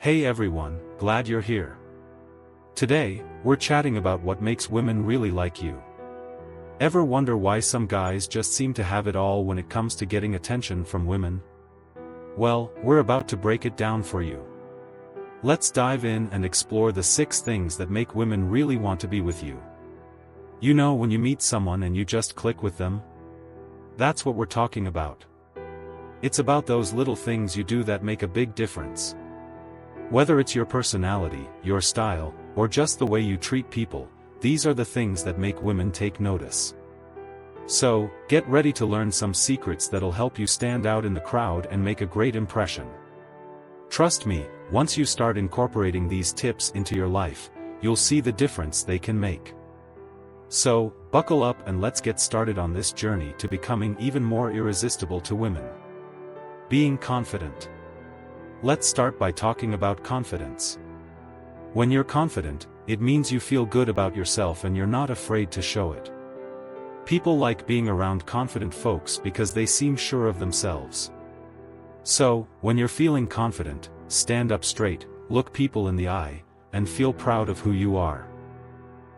Hey everyone, glad you're here. Today, we're chatting about what makes women really like you. Ever wonder why some guys just seem to have it all when it comes to getting attention from women? Well, we're about to break it down for you. Let's dive in and explore the 6 things that make women really want to be with you. You know when you meet someone and you just click with them? That's what we're talking about. It's about those little things you do that make a big difference. Whether it's your personality, your style, or just the way you treat people, these are the things that make women take notice. So, get ready to learn some secrets that'll help you stand out in the crowd and make a great impression. Trust me, once you start incorporating these tips into your life, you'll see the difference they can make. So, buckle up and let's get started on this journey to becoming even more irresistible to women. Being confident. Let's start by talking about confidence. When you're confident, it means you feel good about yourself and you're not afraid to show it. People like being around confident folks because they seem sure of themselves. So, when you're feeling confident, stand up straight, look people in the eye, and feel proud of who you are.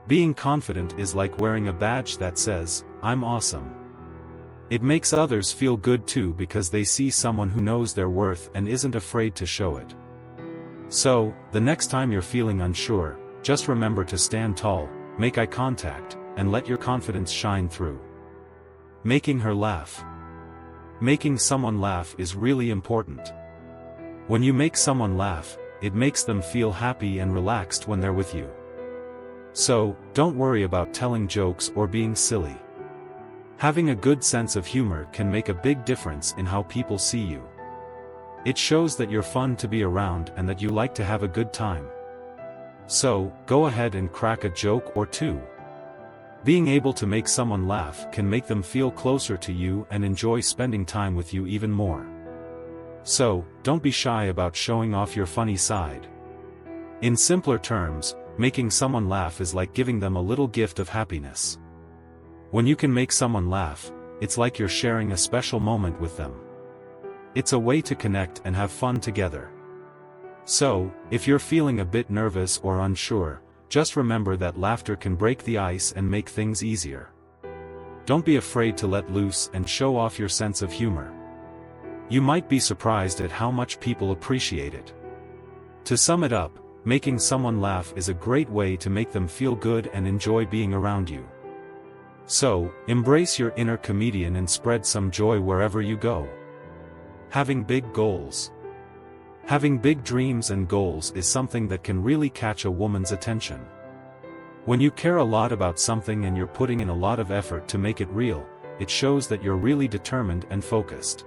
Being confident is like wearing a badge that says, "I'm awesome." It makes others feel good too because they see someone who knows their worth and isn't afraid to show it. So, the next time you're feeling unsure, just remember to stand tall, make eye contact, and let your confidence shine through. Making her laugh. Making someone laugh is really important. When you make someone laugh, it makes them feel happy and relaxed when they're with you. So, don't worry about telling jokes or being silly. Having a good sense of humor can make a big difference in how people see you. It shows that you're fun to be around and that you like to have a good time. So, go ahead and crack a joke or two. Being able to make someone laugh can make them feel closer to you and enjoy spending time with you even more. So, don't be shy about showing off your funny side. In simpler terms, making someone laugh is like giving them a little gift of happiness. When you can make someone laugh, it's like you're sharing a special moment with them. It's a way to connect and have fun together. So, if you're feeling a bit nervous or unsure, just remember that laughter can break the ice and make things easier. Don't be afraid to let loose and show off your sense of humor. You might be surprised at how much people appreciate it. To sum it up, making someone laugh is a great way to make them feel good and enjoy being around you. So, embrace your inner comedian and spread some joy wherever you go. Having big goals. Having big dreams and goals is something that can really catch a woman's attention. When you care a lot about something and you're putting in a lot of effort to make it real, it shows that you're really determined and focused.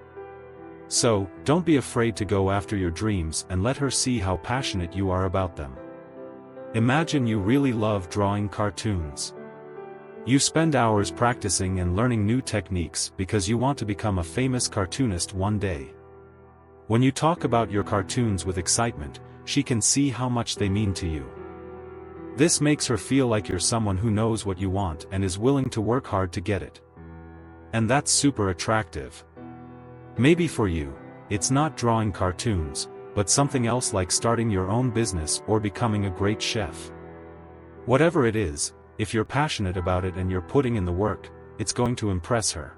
So, don't be afraid to go after your dreams and let her see how passionate you are about them. Imagine you really love drawing cartoons. You spend hours practicing and learning new techniques because you want to become a famous cartoonist one day. When you talk about your cartoons with excitement, she can see how much they mean to you. This makes her feel like you're someone who knows what you want and is willing to work hard to get it. And that's super attractive. Maybe for you, it's not drawing cartoons, but something else like starting your own business or becoming a great chef. Whatever it is, if you're passionate about it and you're putting in the work, it's going to impress her.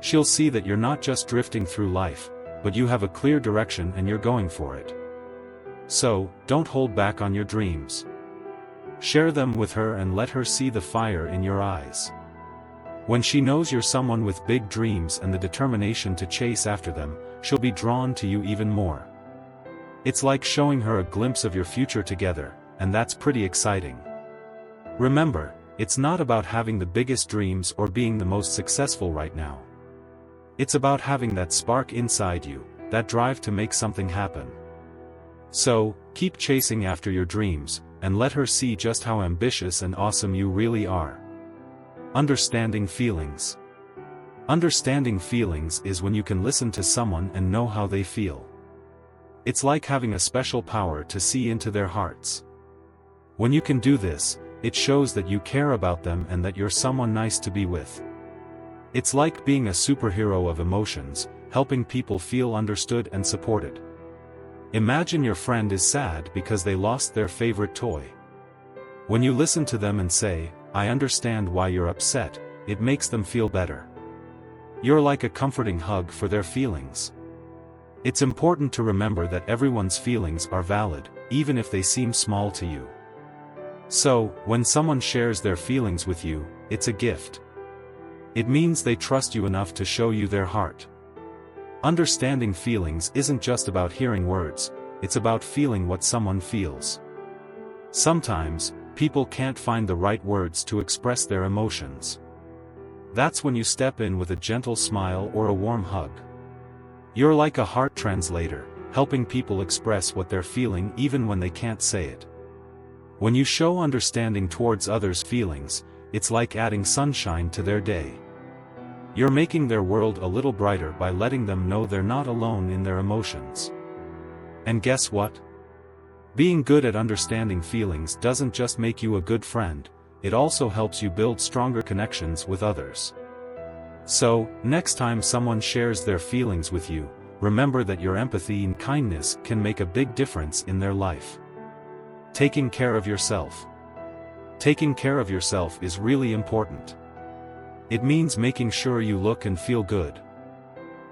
She'll see that you're not just drifting through life, but you have a clear direction and you're going for it. So, don't hold back on your dreams. Share them with her and let her see the fire in your eyes. When she knows you're someone with big dreams and the determination to chase after them, she'll be drawn to you even more. It's like showing her a glimpse of your future together, and that's pretty exciting. Remember, it's not about having the biggest dreams or being the most successful right now. It's about having that spark inside you, that drive to make something happen. So, keep chasing after your dreams, and let her see just how ambitious and awesome you really are. Understanding feelings. Understanding feelings is when you can listen to someone and know how they feel. It's like having a special power to see into their hearts. When you can do this, it shows that you care about them and that you're someone nice to be with. It's like being a superhero of emotions, helping people feel understood and supported. Imagine your friend is sad because they lost their favorite toy. When you listen to them and say, "I understand why you're upset," it makes them feel better. You're like a comforting hug for their feelings. It's important to remember that everyone's feelings are valid, even if they seem small to you. So, when someone shares their feelings with you, it's a gift. It means they trust you enough to show you their heart. Understanding feelings isn't just about hearing words, it's about feeling what someone feels. Sometimes, people can't find the right words to express their emotions. That's when you step in with a gentle smile or a warm hug. You're like a heart translator, helping people express what they're feeling even when they can't say it. When you show understanding towards others' feelings, it's like adding sunshine to their day. You're making their world a little brighter by letting them know they're not alone in their emotions. And guess what? Being good at understanding feelings doesn't just make you a good friend, it also helps you build stronger connections with others. So, next time someone shares their feelings with you, remember that your empathy and kindness can make a big difference in their life. Taking care of yourself. Taking care of yourself is really important. It means making sure you look and feel good.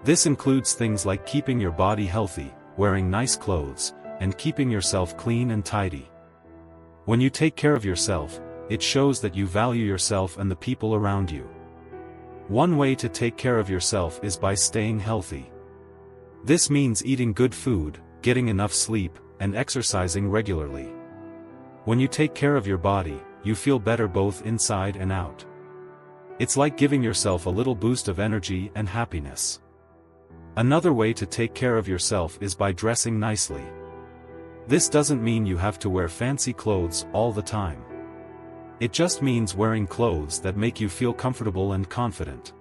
This includes things like keeping your body healthy, wearing nice clothes, and keeping yourself clean and tidy. When you take care of yourself, it shows that you value yourself and the people around you. One way to take care of yourself is by staying healthy. This means eating good food, getting enough sleep, and exercising regularly. When you take care of your body, you feel better both inside and out. It's like giving yourself a little boost of energy and happiness. Another way to take care of yourself is by dressing nicely. This doesn't mean you have to wear fancy clothes all the time. It just means wearing clothes that make you feel comfortable and confident.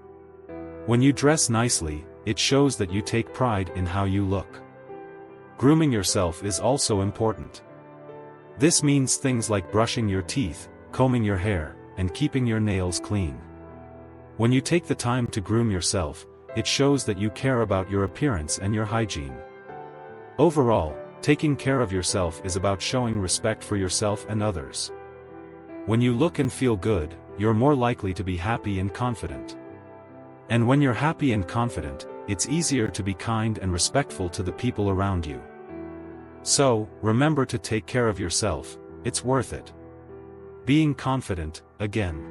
When you dress nicely, it shows that you take pride in how you look. Grooming yourself is also important. This means things like brushing your teeth, combing your hair, and keeping your nails clean. When you take the time to groom yourself, it shows that you care about your appearance and your hygiene. Overall, taking care of yourself is about showing respect for yourself and others. When you look and feel good, you're more likely to be happy and confident. And when you're happy and confident, it's easier to be kind and respectful to the people around you. So, remember to take care of yourself, it's worth it. Being confident, again.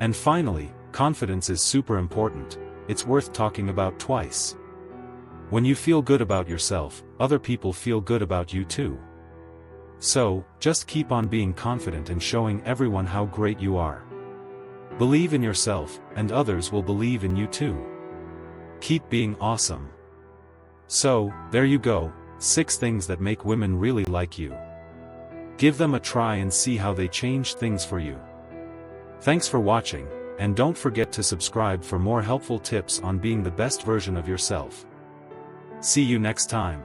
And finally, confidence is super important, it's worth talking about twice. When you feel good about yourself, other people feel good about you too. So, just keep on being confident and showing everyone how great you are. Believe in yourself, and others will believe in you too. Keep being awesome. So, there you go, 6 things that make women really like you. Give them a try and see how they change things for you. Thanks for watching, and don't forget to subscribe for more helpful tips on being the best version of yourself. See you next time.